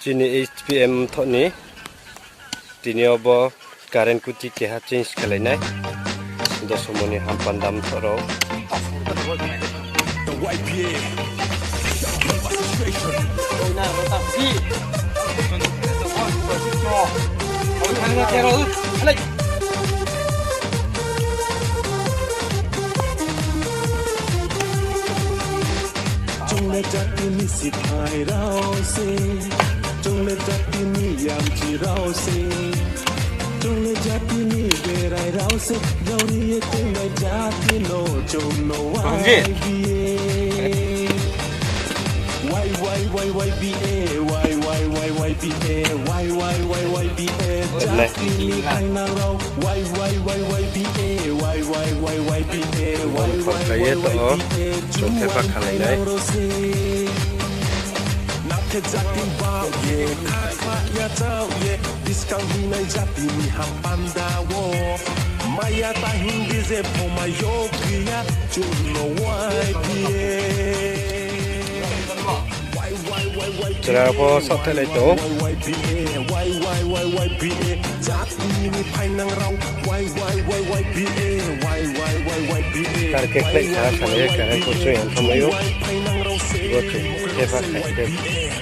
Jini HPM thoni tiniobo current kuti keha change kalainai dosomoni hampan dam thoro Trong lệ chặt ini xịt hai rau xê, trong lệ chặt ini yam chỉ rau xê, trong lệ chặt ini về rai rau xê, rau đi tiếng lệ chặt ini trâu nó wai bie, wai bie, wai bie, wai bie, chặt ini hai na rau, wai bie, wai bie, Jatin bao ye, kakaknya tahu ye, diskon hinai jati mi hampanda wo, maya tahin dize poma yogia, juno wai pie. Berapa satu itu? Wai pie, jati mi painang rau, wai pie. Target play saya karena kucu yang samayo. Oke, hebat hebat.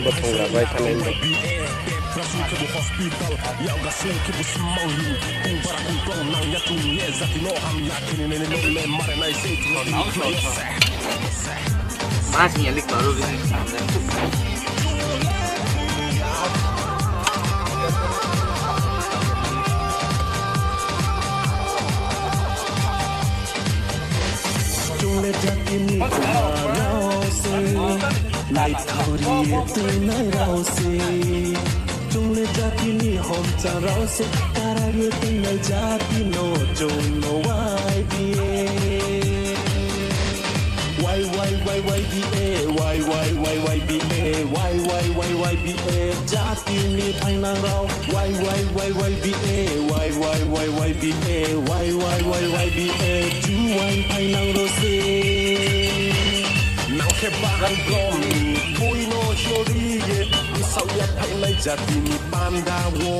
Betul lah, baik kalian. Masih nyalik baru ini. Lại thao đi từ nơi rau xì, chung lên cha tini hôm cha rau xì, cara đi từ nơi cha tino chung nó wai bie, wai bie, wai bie, cha tini phai nang rau, wai bie, wai bie, chú wai phai nang rau xì. Bahan gomi, boino shoriye, misal ya pailai jati ni pandawo.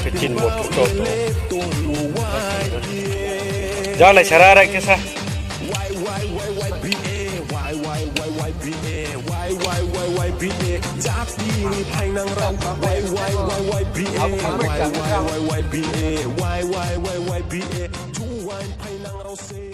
Kecil motor toto. Jangan lah cara kisah. Jati ni painang rau, wai bie, juan painang rau se.